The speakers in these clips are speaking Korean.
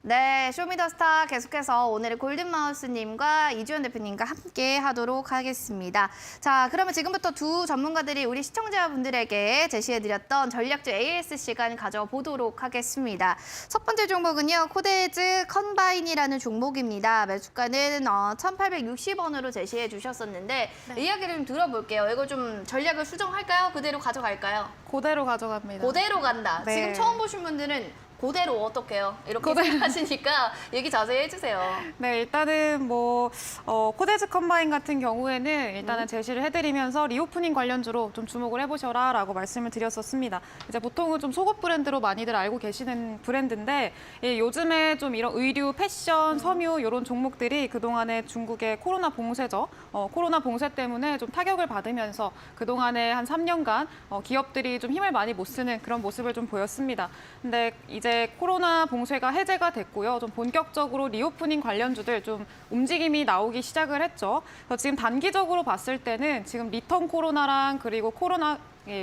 네, 쇼미더스타 계속해서 오늘의 골든마우스님과 이주연 대표님과 함께 하도록 하겠습니다. 자, 그러면 지금부터 두 전문가들이 우리 시청자분들에게 제시해드렸던 전략주 AS 시간 가져보도록 하겠습니다. 첫 번째 종목은요, 코데즈 컨바인이라는 종목입니다. 매수가는 1,860원으로 제시해 주셨었는데 네. 이야기를 좀 들어볼게요. 이거 좀 전략을 수정할까요? 그대로 가져갈까요? 그대로 가져갑니다. 그대로 간다. 네. 지금 처음 보신 분들은 그대로 어떡해요? 이렇게 생각하시니까 얘기 자세히 해주세요. 네, 일단은 코데즈 컴바인 같은 경우에는 일단은 제시를 해드리면서 리오프닝 관련주로 좀 주목을 해보셔라라고 말씀을 드렸었습니다. 이제 보통은 좀 속옷 브랜드로 많이들 알고 계시는 브랜드인데 요즘에 좀 이런 의류, 패션, 섬유 이런 종목들이 그동안에 중국의 코로나 봉쇄죠. 코로나 봉쇄 때문에 좀 타격을 받으면서 그동안에 한 3년간 기업들이 좀 힘을 많이 못 쓰는 그런 모습을 좀 보였습니다. 근데 이제 코로나 봉쇄가 해제가 됐고요. 좀 본격적으로 리오프닝 관련주들 좀 움직임이 나오기 시작을 했죠. 그래서 지금 단기적으로 봤을 때는 지금 리턴 코로나랑 그리고 코로나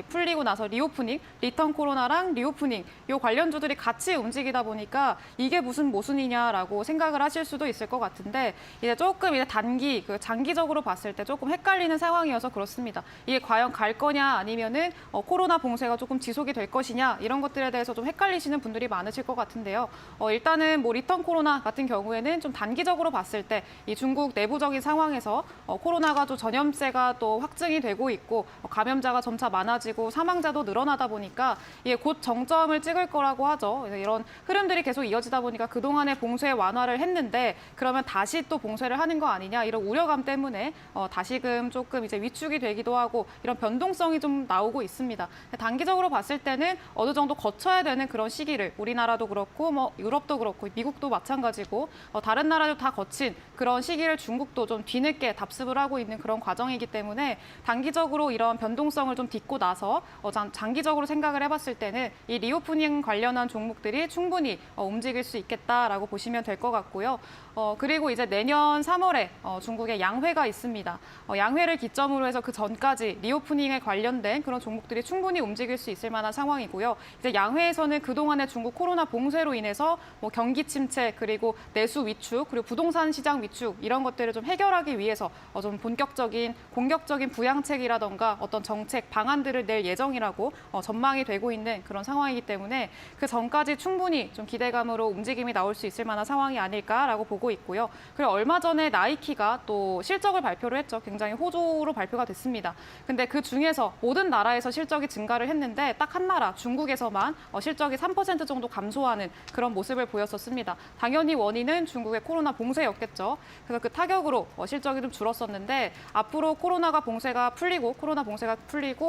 풀리고 나서 리오프닝, 리턴 코로나랑 리오프닝 이 관련주들이 같이 움직이다 보니까 이게 무슨 모순이냐라고 생각을 하실 수도 있을 것 같은데 이제 조금 이제 장기적으로 봤을 때 조금 헷갈리는 상황이어서 그렇습니다. 이게 과연 갈 거냐 아니면은 코로나 봉쇄가 조금 지속이 될 것이냐 이런 것들에 대해서 좀 헷갈리시는 분들이 많으실 것 같은데요. 일단은 리턴 코로나 같은 경우에는 좀 단기적으로 봤을 때 이 중국 내부적인 상황에서 코로나가 좀 전염세가 또 확증이 되고 있고 감염자가 점차 많아지고 사망자도 늘어나다 보니까 이게 곧 정점을 찍을 거라고 하죠. 이런 흐름들이 계속 이어지다 보니까 그동안에 봉쇄 완화를 했는데 그러면 다시 또 봉쇄를 하는 거 아니냐 이런 우려감 때문에 다시금 조금 이제 위축이 되기도 하고 이런 변동성이 좀 나오고 있습니다. 단기적으로 봤을 때는 어느 정도 거쳐야 되는 그런 시기를 우리나라도 그렇고 유럽도 그렇고 미국도 마찬가지고 다른 나라도 다 거친 그런 시기를 중국도 좀 뒤늦게 답습을 하고 있는 그런 과정이기 때문에 단기적으로 이런 변동성을 좀 딛고 나서 장기적으로 생각을 해봤을 때는 이 리오프닝 관련한 종목들이 충분히 움직일 수 있겠다라고 보시면 될 것 같고요. 그리고 이제 내년 3월에 중국에 양회가 있습니다. 양회를 기점으로 해서 그 전까지 리오프닝에 관련된 그런 종목들이 충분히 움직일 수 있을 만한 상황이고요. 이제 양회에서는 그동안의 중국 코로나 봉쇄로 인해서 경기 침체 그리고 내수 위축 그리고 부동산 시장 위축 이런 것들을 좀 해결하기 위해서 좀 본격적인 공격적인 부양책이라던가 어떤 정책 방안들을 낼 예정이라고 전망이 되고 있는 그런 상황이기 때문에 그 전까지 충분히 좀 기대감으로 움직임이 나올 수 있을 만한 상황이 아닐까라고 보고 있고요. 그리고 얼마 전에 나이키가 또 실적을 발표를 했죠. 굉장히 호조로 발표가 됐습니다. 근데 그 중에서 모든 나라에서 실적이 증가를 했는데 딱 한 나라 중국에서만 실적이 3% 정도 감소하는 그런 모습을 보였었습니다. 당연히 원인은 중국의 코로나 봉쇄였겠죠. 그래서 그 타격으로 실적이 좀 줄었었는데 앞으로 코로나 봉쇄가 풀리고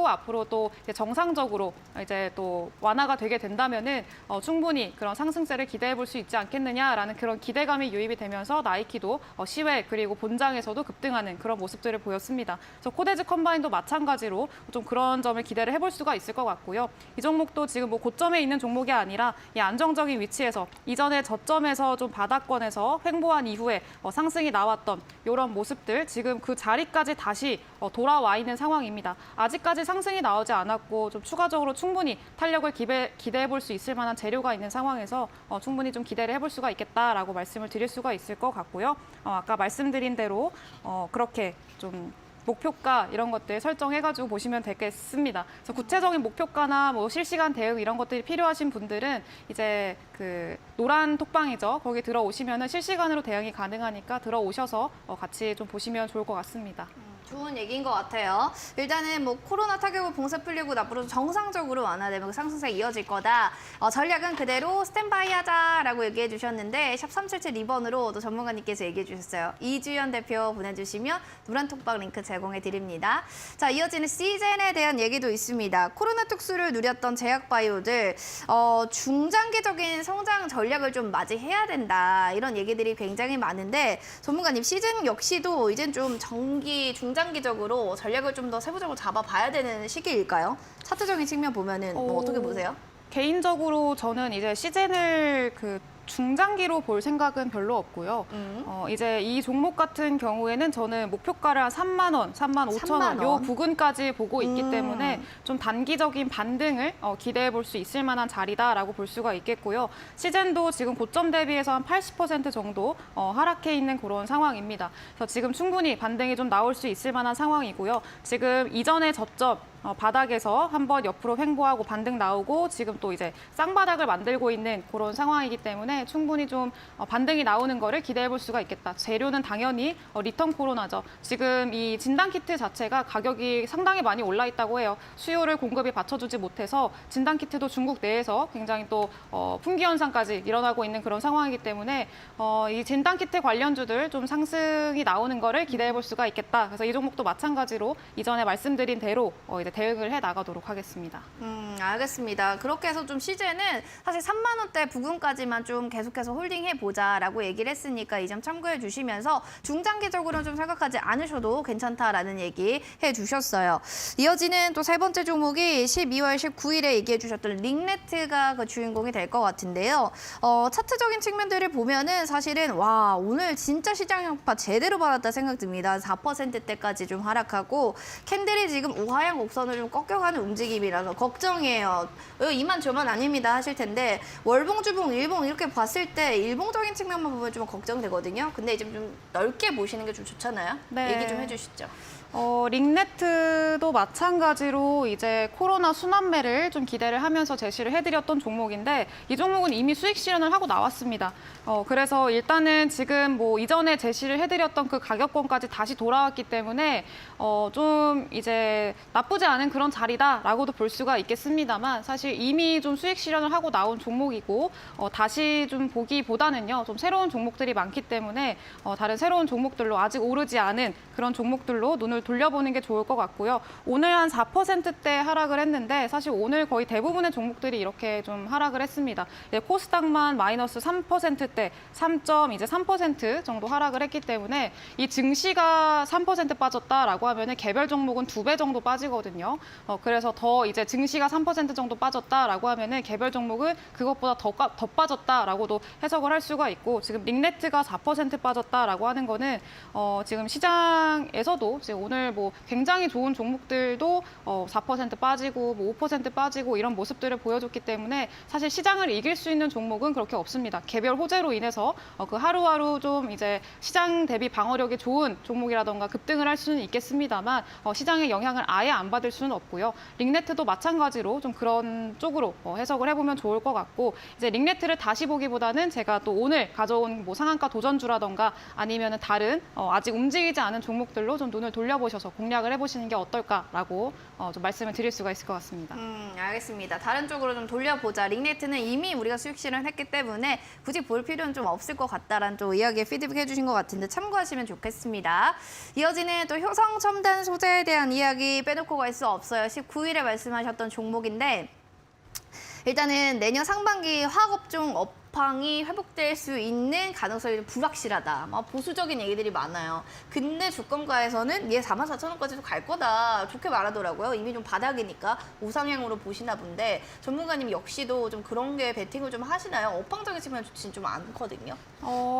앞으로 또 이제 정상적으로 이제 또 완화가 되게 된다면은 충분히 그런 상승세를 기대해 볼 수 있지 않겠느냐라는 그런 기대감이 유입이 되면서 나이키도 시외 그리고 본장에서도 급등하는 그런 모습들을 보였습니다. 그래서 코데즈 컴바인도 마찬가지로 좀 그런 점을 기대를 해볼 수가 있을 것 같고요. 이 종목도 지금 고점에 있는 종목이 아니라 이 안정적인 위치에서 이전에 저점에서 좀 바닥권에서 횡보한 이후에 상승이 나왔던 이런 모습들 지금 그 자리까지 다시 돌아와 있는 상황입니다. 아직까지 상승이 나오지 않았고 좀 추가적으로 충분히 탄력을 기대해 볼 수 있을 만한 재료가 있는 상황에서 충분히 좀 기대를 해볼 수가 있겠다라고 말씀을 드릴 수가 있을 것 같고요. 아까 말씀드린 대로 그렇게 좀 목표가 이런 것들 설정해가지고 보시면 되겠습니다. 그래서 구체적인 목표가나 실시간 대응 이런 것들이 필요하신 분들은 이제 그 노란 톡방이죠. 거기 들어오시면은 실시간으로 대응이 가능하니까 들어오셔서 같이 좀 보시면 좋을 것 같습니다. 좋은 얘기인 것 같아요. 일단은 코로나 타격을 봉쇄 풀리고 앞으로 정상적으로 완화되면 상승세 이어질 거다. 전략은 그대로 스탠바이 하자라고 얘기해 주셨는데 샵 377 2번으로 또 전문가님께서 얘기해 주셨어요. 이주연 대표 보내주시면 노란 톡방 링크 제공해 드립니다. 자, 이어지는 시즌에 대한 얘기도 있습니다. 코로나 특수를 누렸던 제약바이오들 중장기적인 성장 전략을 좀 맞이해야 된다. 이런 얘기들이 굉장히 많은데 전문가님 시즌 역시도 이젠 좀 중장기적으로 전략을 좀 더 세부적으로 잡아봐야 되는 시기일까요? 차트적인 측면 보면은 어떻게 보세요? 개인적으로 저는 이제 시즌을 중장기로 볼 생각은 별로 없고요. 이제 이 종목 같은 경우에는 저는 목표가를 한 3만 원, 3만 5천 원, 요 부근까지 보고 있기 때문에 좀 단기적인 반등을 기대해 볼 수 있을 만한 자리다라고 볼 수가 있겠고요. 시젠도 지금 고점 대비해서 한 80% 정도 하락해 있는 그런 상황입니다. 그래서 지금 충분히 반등이 좀 나올 수 있을 만한 상황이고요. 지금 이전에 저점 바닥에서 한번 옆으로 횡보하고 반등 나오고 지금 또 이제 쌍바닥을 만들고 있는 그런 상황이기 때문에 충분히 좀 반등이 나오는 거를 기대해 볼 수가 있겠다. 재료는 당연히 리턴 코로나죠. 지금 이 진단키트 자체가 가격이 상당히 많이 올라 있다고 해요. 수요를 공급이 받쳐주지 못해서 진단키트도 중국 내에서 굉장히 또 품귀 현상까지 일어나고 있는 그런 상황이기 때문에 이 진단키트 관련주들 좀 상승이 나오는 거를 기대해 볼 수가 있겠다. 그래서 이 종목도 마찬가지로 이전에 말씀드린 대로 이제 대응을 해 나가도록 하겠습니다. 알겠습니다. 그렇게 해서 좀 시제는 사실 3만 원대 부근까지만 좀 계속해서 홀딩해 보자라고 얘기를 했으니까 이 점 참고해 주시면서 중장기적으로는 좀 생각하지 않으셔도 괜찮다라는 얘기 해 주셨어요. 이어지는 또 세 번째 종목이 12월 19일에 얘기해 주셨던 링네트가 그 주인공이 될 것 같은데요. 차트적인 측면들을 보면은 사실은 와 오늘 진짜 시장 형파 제대로 받았다 생각 듭니다. 4%대까지 좀 하락하고 캔들이 지금 우하향 곡선을 좀 꺾여가는 움직임이라서 걱정이에요. 이만 저만 아닙니다 하실 텐데 월봉, 주봉, 일봉 이렇게 봤을 때 일봉적인 측면만 보면 좀 걱정되거든요. 근데 이제 좀 넓게 보시는 게 좀 좋잖아요. 네. 얘기 좀 해주시죠. 링네트도 마찬가지로 이제 코로나 순환매를 좀 기대를 하면서 제시를 해드렸던 종목인데 이 종목은 이미 수익 실현을 하고 나왔습니다. 그래서 일단은 지금 뭐 이전에 제시를 해드렸던 그 가격권까지 다시 돌아왔기 때문에 좀 이제 나쁘지 않은 그런 자리다라고도 볼 수가 있겠습니다만 사실 이미 좀 수익 실현을 하고 나온 종목이고 다시 좀 보기보다는요 좀 새로운 종목들이 많기 때문에 다른 새로운 종목들로 아직 오르지 않은 그런 종목들로 눈을 돌려보는 게 좋을 것 같고요. 오늘 한 4%대 하락을 했는데 사실 오늘 거의 대부분의 종목들이 이렇게 좀 하락을 했습니다. 코스닥만 마이너스 3%대, 3.3% 정도 하락을 했기 때문에 이 증시가 3% 빠졌다라고 하면은 개별 종목은 2배 정도 빠지거든요. 그래서 더 이제 증시가 3% 정도 빠졌다라고 하면은 개별 종목은 그것보다 더 빠졌다라고도 해석을 할 수가 있고 지금 링네트가 4% 빠졌다라고 하는 거는 지금 시장에서도 지금 오늘 뭐 굉장히 좋은 종목들도 4% 빠지고 뭐 5% 빠지고 이런 모습들을 보여줬기 때문에 사실 시장을 이길 수 있는 종목은 그렇게 없습니다. 개별 호재로 인해서 그 하루하루 좀 이제 시장 대비 방어력이 좋은 종목이라던가 급등을 할 수는 있겠습니다만 시장의 영향을 아예 안 받을 수는 없고요. 링네트도 마찬가지로 좀 그런 쪽으로 해석을 해보면 좋을 것 같고 이제 링네트를 다시 보기보다는 제가 또 오늘 가져온 뭐 상한가 도전주라던가 아니면은 다른 아직 움직이지 않은 종목들로 좀 눈을 돌려보셔서 공략을 해보시는 게 어떨까라고 좀 말씀을 드릴 수가 있을 것 같습니다. 알겠습니다. 다른 쪽으로 좀 돌려보자. 링네트는 이미 우리가 수익 실현했기 때문에 굳이 볼 필요는 좀 없을 것 같다라는 또 이야기에 피드백 해주신 것 같은데 참고하시면 좋겠습니다. 이어지는 또 효성 첨단 소재에 대한 이야기 빼놓고 갈 수 없어요. 19일에 말씀하셨던 종목인데 일단은 내년 상반기 화학업종 업황이 회복될 수 있는 가능성이 불확실하다. 보수적인 얘기들이 많아요. 근데 주권가에서는 얘 44,000원까지도 갈 거다. 좋게 말하더라고요. 이미 좀 바닥이니까 우상향으로 보시나 본데 전문가님 역시도 좀 그런 게 베팅을 좀 하시나요? 업황적인 측면 좋진 좀 않거든요.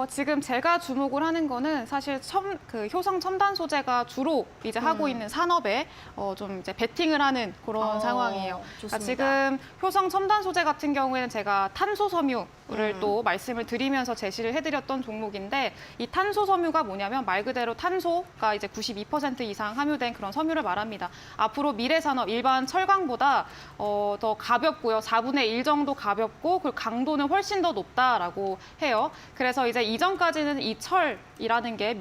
지금 제가 주목을 하는 거는 사실 그 효성 첨단 소재가 주로 이제 하고 있는 산업에 좀 이제 베팅을 하는 그런 상황이에요. 그러니까 지금 효성 첨단 소재 같은 경우에는 제가 탄소 섬유를 또 말씀을 드리면서 제시를 해드렸던 종목인데 이 탄소 섬유가 뭐냐면 말 그대로 탄소가 이제 92% 이상 함유된 그런 섬유를 말합니다. 앞으로 미래 산업 일반 철강보다 더 가볍고요. 4분의 1 정도 가볍고 그리고 강도는 훨씬 더 높다라고 해요. 그래서 이제 이전까지는 이 철이라는 게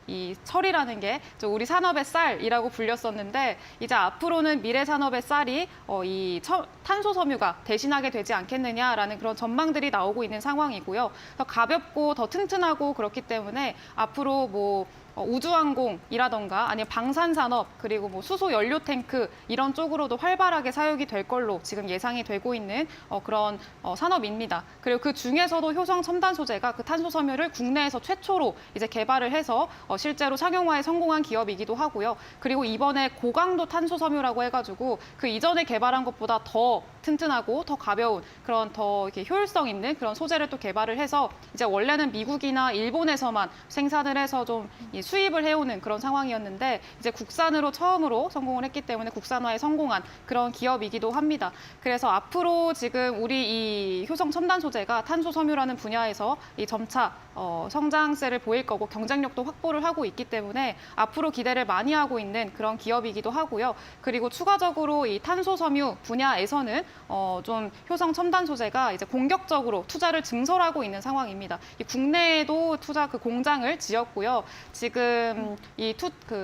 이 철이라는 게 우리 산업의 쌀이라고 불렸었는데 이제 앞으로는 미래 산업의 쌀이 이 탄소 섬유가 대신하게 되지 않겠느냐라는 그런 전망들이 나오고 있는 상황이고요. 더 가볍고 더 튼튼하고 그렇기 때문에 앞으로 뭐 우주항공이라던가 아니면 방산산업 그리고 뭐 수소 연료 탱크 이런 쪽으로도 활발하게 사용이 될 걸로 지금 예상이 되고 있는 그런 산업입니다. 그리고 그 중에서도 효성 첨단 소재가 그 탄소 섬유를 국내에서 최초로 이제 개발을 해서 실제로 상용화에 성공한 기업이기도 하고요. 그리고 이번에 고강도 탄소 섬유라고 해가지고 그 이전에 개발한 것보다 더 더 튼튼하고 더 가벼운 그런 더 이렇게 효율성 있는 그런 소재를 또 개발을 해서 이제 원래는 미국이나 일본에서만 생산을 해서 좀 이 수입을 해오는 그런 상황이었는데 이제 국산으로 처음으로 성공을 했기 때문에 국산화에 성공한 그런 기업이기도 합니다. 그래서 앞으로 지금 우리 이 효성 첨단 소재가 탄소 섬유라는 분야에서 이 점차 성장세를 보일 거고 경쟁력도 확보를 하고 있기 때문에 앞으로 기대를 많이 하고 있는 그런 기업이기도 하고요. 그리고 추가적으로 이 탄소 섬유 분야에서는 좀 효성 첨단 소재가 이제 공격적으로 투자를 증설하고 있는 상황입니다. 이 국내에도 투자 그 공장을 지었고요. 지금 이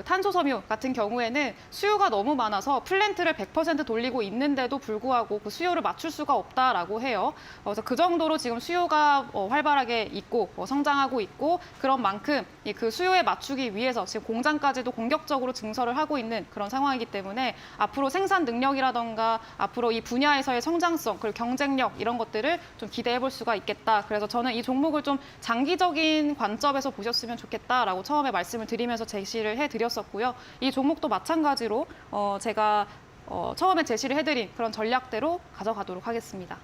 탄소 섬유 같은 경우에는 수요가 너무 많아서 플랜트를 100% 돌리고 있는데도 불구하고 그 수요를 맞출 수가 없다라고 해요. 그래서 그 정도로 지금 수요가 활발하게 있고 성장하고 있고 그런 만큼 그 수요에 맞추기 위해서 지금 공장까지도 공격적으로 증설을 하고 있는 그런 상황이기 때문에 앞으로 생산 능력이라던가 앞으로 이 분야에서의 성장성 그리고 경쟁력 이런 것들을 좀 기대해 볼 수가 있겠다. 그래서 저는 이 종목을 좀 장기적인 관점에서 보셨으면 좋겠다라고 처음에 말씀을 드리면서 제시를 해드렸었고요. 이 종목도 마찬가지로 제가 처음에 제시를 해드린 그런 전략대로 가져가도록 하겠습니다.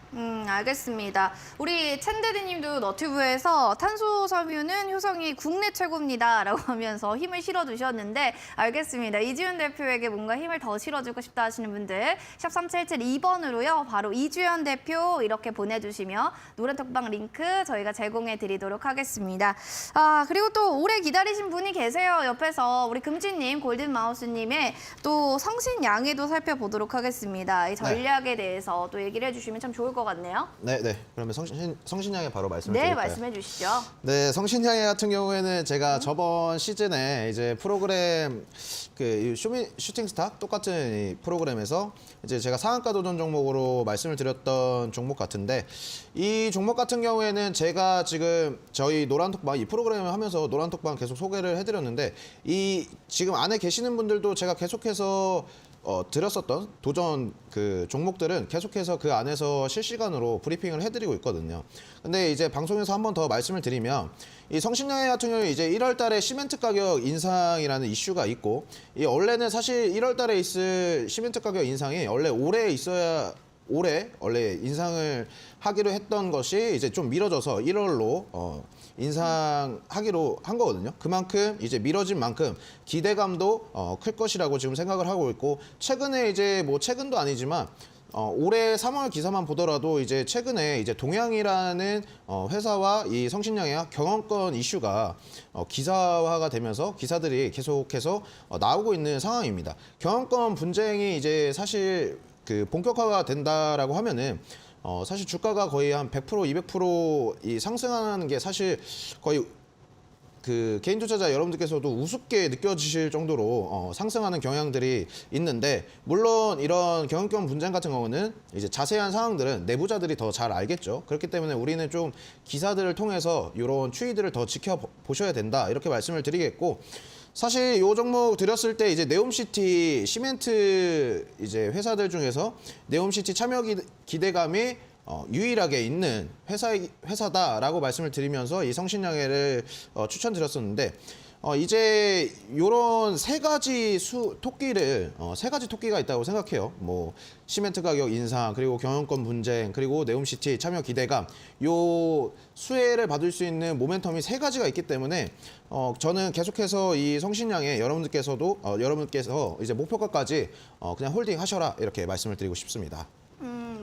알겠습니다. 우리 챈데드님도 너튜브에서 탄소 섬유는 효성이 국내 최고입니다라고 하면서 힘을 실어주셨는데 알겠습니다. 이주연 대표에게 뭔가 힘을 더 실어주고 싶다 하시는 분들 샵 3772번으로요. 바로 이주연 대표 이렇게 보내주시면 노란톡방 링크 저희가 제공해 드리도록 하겠습니다. 그리고 또 오래 기다리신 분이 계세요. 옆에서 우리 금지님, 골든마우스님의 또 성신양해도 살펴보도록 하겠습니다. 이 전략에 대해서 또 얘기를 해주시면 참 좋을 것 같네요. 네. 그러면 성신양해 바로 말씀을 네, 드릴까요? 말씀해 주시죠. 네, 성신양해 같은 경우에는 제가 저번 시즌에 이제 프로그램 그 슈팅스타 똑같은 이 프로그램에서 이제 제가 상한가 도전 종목으로 말씀을 드렸던 종목 같은데 이 종목 같은 경우에는 제가 지금 저희 노란톡방 이 프로그램을 하면서 노란톡방 계속 소개를 해드렸는데 이 지금 안에 계시는 분들도 제가 계속해서 드렸었던 도전 그 종목들은 계속해서 그 안에서 실시간으로 브리핑을 해드리고 있거든요. 근데 이제 방송에서 한 번 더 말씀을 드리면 이 성신양해 같은 경우에 이제 1월 달에 시멘트 가격 인상이라는 이슈가 있고 이 원래는 사실 1월 달에 있을 시멘트 가격 인상이 원래 올해 원래 인상을 하기로 했던 것이 이제 좀 미뤄져서 1월로 인상하기로 한 거거든요. 그만큼 이제 미뤄진 만큼 기대감도 클 것이라고 지금 생각을 하고 있고 최근에 이제 뭐 최근도 아니지만 올해 3월 기사만 보더라도 이제 최근에 이제 동양이라는 회사와 이 성신양해와 경영권 이슈가 기사화가 되면서 기사들이 계속해서 나오고 있는 상황입니다. 경영권 분쟁이 이제 사실 그 본격화가 된다라고 하면은 사실 주가가 거의 한 100%, 200% 이 상승하는 게 사실 거의 그 개인 투자자 여러분들께서도 우습게 느껴지실 정도로 상승하는 경향들이 있는데 물론 이런 경영권 분쟁 같은 경우는 이제 자세한 상황들은 내부자들이 더 잘 알겠죠. 그렇기 때문에 우리는 좀 기사들을 통해서 이런 추이들을 더 지켜보셔야 된다 이렇게 말씀을 드리겠고 사실 이 종목 드렸을 때 이제 네옴시티 시멘트 이제 회사들 중에서 네옴시티 참여 기대감이 유일하게 있는 회사다라고 말씀을 드리면서 이 성신양해를 추천드렸었는데 이제 요런 세 가지 토끼가 있다고 생각해요. 뭐 시멘트 가격 인상, 그리고 경영권 분쟁, 그리고 네옴시티 참여 기대감. 요 수혜를 받을 수 있는 모멘텀이 세 가지가 있기 때문에 저는 계속해서 이 성신양해 여러분께서 이제 목표가까지 그냥 홀딩 하셔라 이렇게 말씀을 드리고 싶습니다.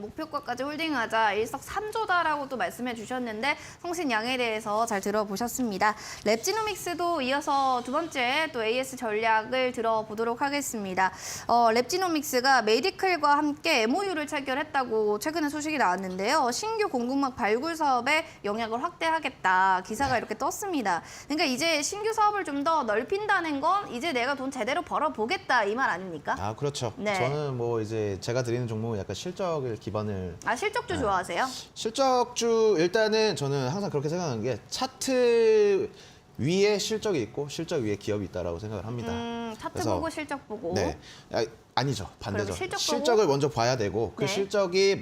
목표가까지 홀딩하자 일석삼조다라고 또 말씀해 주셨는데 성신양에 대해서 잘 들어보셨습니다. 랩지노믹스도 이어서 두 번째 또 AS 전략을 들어보도록 하겠습니다. 랩지노믹스가 메디클과 함께 MOU를 체결했다고 최근에 소식이 나왔는데요. 신규 공급막 발굴 사업에 영향을 확대하겠다. 기사가 이렇게 떴습니다. 그러니까 이제 신규 사업을 좀 더 넓힌다는 건 이제 내가 돈 제대로 벌어보겠다 이 말 아닙니까? 아, 그렇죠. 네. 저는 뭐 이제 제가 드리는 종목은 약간 실적을 기반을 실적주 좋아하세요? 실적주 일단은 저는 항상 그렇게 생각하는 게 차트 위에 실적이 있고 실적 위에 기업이 있다라고 생각을 합니다. 차트 그래서, 보고 실적 보고. 네. 아니죠. 반대죠. 실적 보고? 실적을 먼저 봐야 되고 그 네. 실적이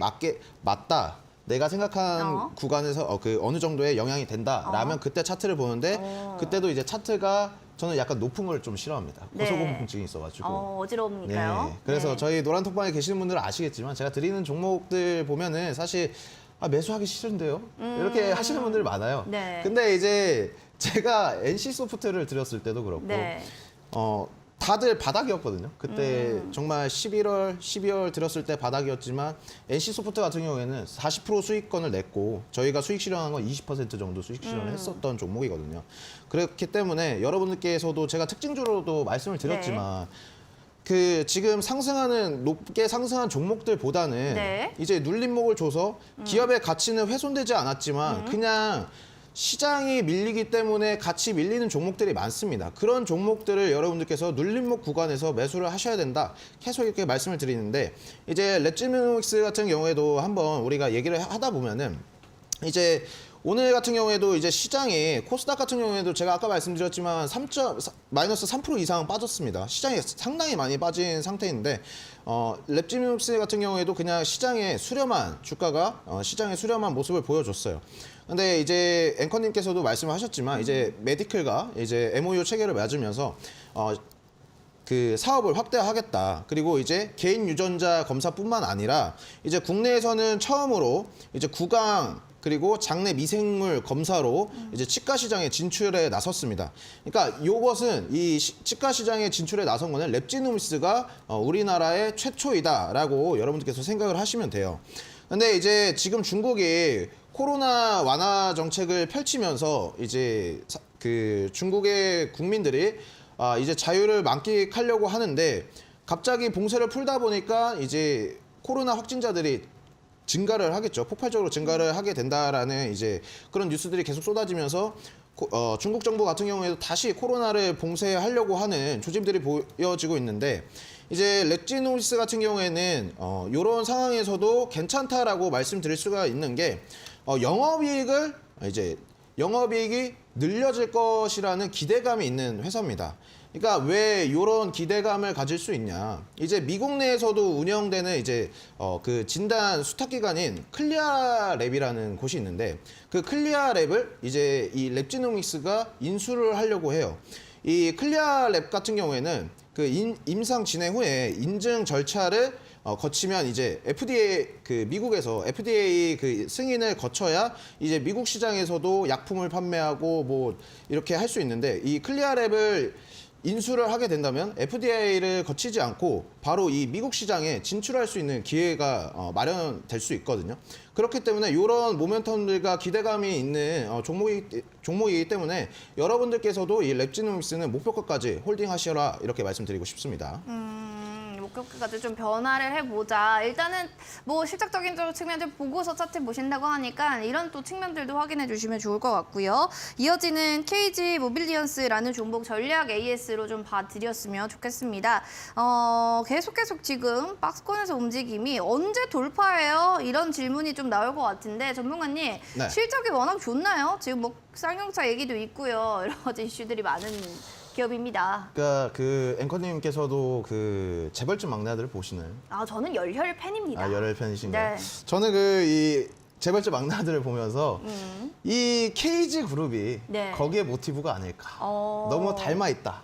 맞다. 내가 생각한 구간에서 그 어느 정도의 영향이 된다라면 그때 차트를 보는데 그때도 이제 차트가 저는 약간 높은 걸 좀 싫어합니다. 네. 고소공포증이 있어가지고. 어지러우니까요. 네. 그래서 네. 저희 노란톡방에 계시는 분들은 아시겠지만 제가 드리는 종목들 보면은 사실 매수하기 싫은데요? 이렇게 하시는 분들 많아요. 네. 근데 이제 제가 NC소프트를 드렸을 때도 그렇고 네. 다들 바닥이었거든요. 그때 정말 11월, 12월 들었을 때 바닥이었지만 NC소프트 같은 경우에는 40% 수익권을 냈고 저희가 수익 실현한 건 20% 정도 수익 실현을 했었던 종목이거든요. 그렇기 때문에 여러분들께서도 제가 특징적으로도 말씀을 드렸지만 그 지금 상승하는 높게 상승한 종목들보다는 네. 이제 눌림목을 줘서 기업의 가치는 훼손되지 않았지만 그냥 시장이 밀리기 때문에 같이 밀리는 종목들이 많습니다. 그런 종목들을 여러분들께서 눌림목 구간에서 매수를 하셔야 된다. 계속 이렇게 말씀을 드리는데 이제 랩지노믹스 같은 경우에도 한번 우리가 얘기를 하다 보면은 이제 오늘 같은 경우에도 이제 시장이 코스닥 같은 경우에도 제가 아까 말씀드렸지만 마이너스 3% 이상 빠졌습니다. 시장이 상당히 많이 빠진 상태인데 랩지노믹스 같은 경우에도 그냥 시장의 수렴한 주가가 시장의 수렴한 모습을 보여줬어요. 근데 이제 앵커님께서도 말씀을 하셨지만 이제 메디클과 이제 MOU 체결을 맺으면서 그 사업을 확대하겠다. 그리고 이제 개인 유전자 검사뿐만 아니라 이제 국내에서는 처음으로 이제 구강 그리고 장내 미생물 검사로 이제 치과 시장에 진출에 나섰습니다. 그러니까 이것은 이 치과 시장에 진출에 나선 거는 랩지노믹스가 우리나라의 최초이다라고 여러분들께서 생각을 하시면 돼요. 근데 이제 지금 중국이 코로나 완화 정책을 펼치면서 이제 그 중국의 국민들이 이제 자유를 만끽하려고 하는데 갑자기 봉쇄를 풀다 보니까 이제 코로나 확진자들이 증가를 하겠죠. 폭발적으로 증가를 하게 된다라는 이제 그런 뉴스들이 계속 쏟아지면서 중국 정부 같은 경우에도 다시 코로나를 봉쇄하려고 하는 조짐들이 보여지고 있는데 이제 랩지노믹스 같은 경우에는 이런 상황에서도 괜찮다라고 말씀드릴 수가 있는 게 영업이익이 늘려질 것이라는 기대감이 있는 회사입니다. 그러니까 왜 이런 기대감을 가질 수 있냐? 이제 미국 내에서도 운영되는 이제 그 진단 수탁 기관인 클리아랩이라는 곳이 있는데 그 클리아랩을 이제 이 랩지노믹스가 인수를 하려고 해요. 이 클리아랩 같은 경우에는 그 임상 진행 후에 인증 절차를 거치면 이제 FDA 그 미국에서 FDA 그 승인을 거쳐야 이제 미국 시장에서도 약품을 판매하고 뭐 이렇게 할 수 있는데 이 클리아랩을 인수를 하게 된다면 FDA를 거치지 않고 바로 이 미국 시장에 진출할 수 있는 기회가 마련될 수 있거든요. 그렇기 때문에 이런 모멘텀들과 기대감이 있는 종목이기 때문에 여러분들께서도 이 랩지노믹스는 목표가까지 홀딩하시라 이렇게 말씀드리고 싶습니다. 목표가까지 좀 변화를 해보자. 일단은 뭐 실적적인 측면들 보고서 차트 보신다고 하니까 이런 또 측면들도 확인해 주시면 좋을 것 같고요. 이어지는 KG 모빌리언스라는 종목 전략 AS로 좀 봐드렸으면 좋겠습니다. 계속 지금 박스권에서 움직임이 언제 돌파해요? 이런 질문이 좀 나올 것 같은데 전문가님 네. 실적이 워낙 좋나요? 지금 뭐 쌍용차 얘기도 있고요. 여러 가지 이슈들이 많은 기업입니다. 그러니까 그 앵커님께서도 그 재벌집 막내 아들을 보시는 저는 열혈 팬입니다. 열혈 팬이신가요? 네. 저는 그 이 재벌집 막내 아들을 보면서 이 KG 그룹이 네. 거기에 모티브가 아닐까. 너무 닮아 있다.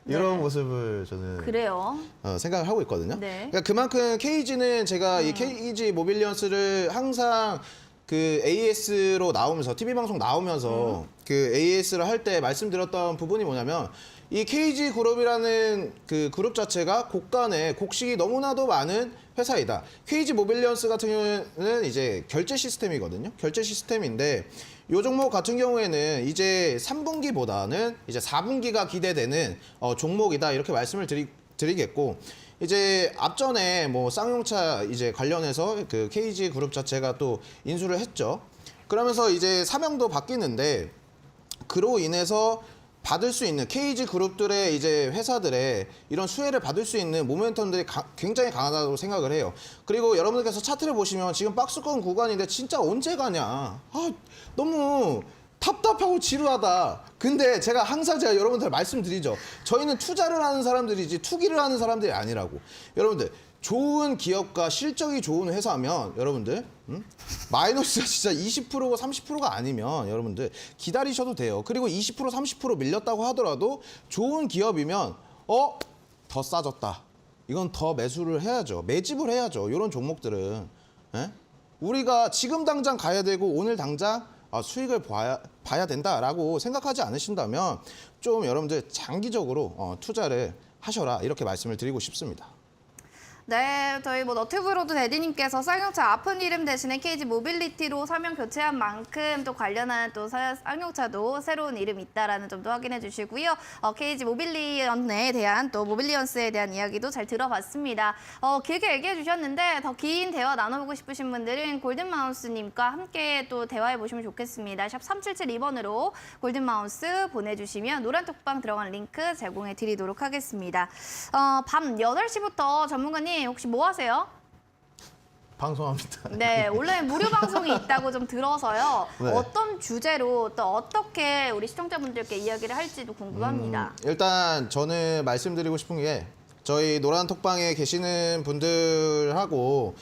이런 네. 모습을 저는 그래요. 생각을 하고 있거든요. 네. 그러니까 그만큼 KG는 제가 이 KG 모빌리언스를 항상 그 AS로 나오면서 TV 방송 나오면서 그 AS를 할 때 말씀드렸던 부분이 뭐냐면 이 KG 그룹이라는 그 그룹 자체가 곡간에 곡식이 너무나도 많은 회사이다. KG 모빌리언스 같은 경우에는 이제 결제 시스템이거든요. 결제 시스템인데 이 종목 같은 경우에는 이제 3분기보다는 이제 4분기가 기대되는 종목이다. 이렇게 말씀을 드리겠고 이제 앞전에 뭐 쌍용차 이제 관련해서 그 KG 그룹 자체가 또 인수를 했죠. 그러면서 이제 사명도 바뀌는데 그로 인해서 받을 수 있는 KG 그룹들의 이제 회사들의 이런 수혜를 받을 수 있는 모멘텀들이 굉장히 강하다고 생각을 해요. 그리고 여러분들께서 차트를 보시면 지금 박스권 구간인데 진짜 언제 가냐. 너무 답답하고 지루하다. 근데 제가 항상 여러분들 말씀드리죠. 저희는 투자를 하는 사람들이지 투기를 하는 사람들이 아니라고. 여러분들 좋은 기업과 실적이 좋은 회사면 여러분들 마이너스가 진짜 20%가 30%가 아니면 여러분들 기다리셔도 돼요. 그리고 20% 30% 밀렸다고 하더라도 좋은 기업이면 더 싸졌다. 이건 더 매수를 해야죠. 매집을 해야죠. 이런 종목들은. 예? 우리가 지금 당장 가야 되고 오늘 당장 수익을 봐야 된다라고 생각하지 않으신다면 좀 여러분들 장기적으로 투자를 하셔라 이렇게 말씀을 드리고 싶습니다. 네, 저희 너튜브로도 대디님께서 쌍용차 아픈 이름 대신에 KG 모빌리티로 설명 교체한 만큼 또 관련한 또 쌍용차도 새로운 이름이 있다라는 점도 확인해 주시고요. KG 모빌리언에 대한 또 모빌리언스에 대한 이야기도 잘 들어봤습니다. 길게 얘기해 주셨는데 더 긴 대화 나눠보고 싶으신 분들은 골든마우스님과 함께 또 대화해 보시면 좋겠습니다. 샵 3772번으로 골든마우스 보내주시면 노란톡방 들어간 링크 제공해 드리도록 하겠습니다. 밤 8시부터 전문가님 혹시 뭐 하세요? 방송합니다. 네, 온라인 무료 방송이 있다고 좀 들어서요. 네. 어떤 주제로 또 어떻게 우리 시청자분들께 이야기를 할지도 궁금합니다. 일단 저는 말씀드리고 싶은 게 저희 노란 톡방에 계시는 분들하고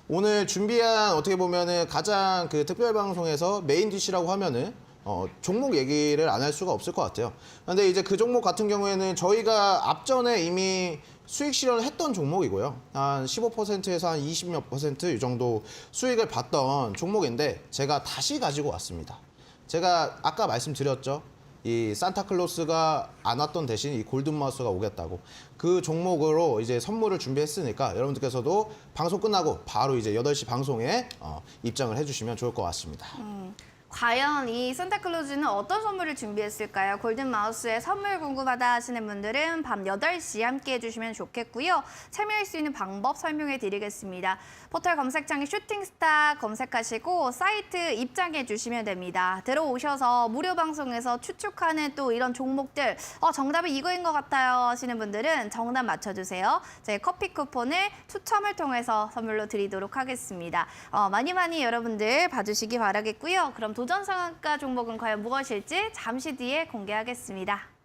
오늘 준비한 어떻게 보면은 가장 그 특별 방송에서 메인 디시라고 하면은 종목 얘기를 안 할 수가 없을 것 같아요. 근데 이제 그 종목 같은 경우에는 저희가 앞전에 이미 수익 실현을 했던 종목이고요. 한 15%에서 한 20몇 % 이 정도 수익을 봤던 종목인데 제가 다시 가지고 왔습니다. 제가 아까 말씀드렸죠. 이 산타클로스가 안 왔던 대신 이 골든마우스가 오겠다고. 그 종목으로 이제 선물을 준비했으니까 여러분들께서도 방송 끝나고 바로 이제 8시 방송에 입장을 해주시면 좋을 것 같습니다. 과연 이 산타클로즈는 어떤 선물을 준비했을까요? 골든마우스의 선물 궁금하다 하시는 분들은 밤 8시 함께 해주시면 좋겠고요. 참여할 수 있는 방법 설명해 드리겠습니다. 포털 검색창에 슈팅스타 검색하시고 사이트 입장해 주시면 됩니다. 들어오셔서 무료 방송에서 추측하는 또 이런 종목들 정답이 이거인 것 같아요 하시는 분들은 정답 맞춰주세요. 저희 커피 쿠폰을 추첨을 통해서 선물로 드리도록 하겠습니다. 많이 여러분들 봐주시기 바라겠고요. 그럼 도전 상한가 종목은 과연 무엇일지 잠시 뒤에 공개하겠습니다.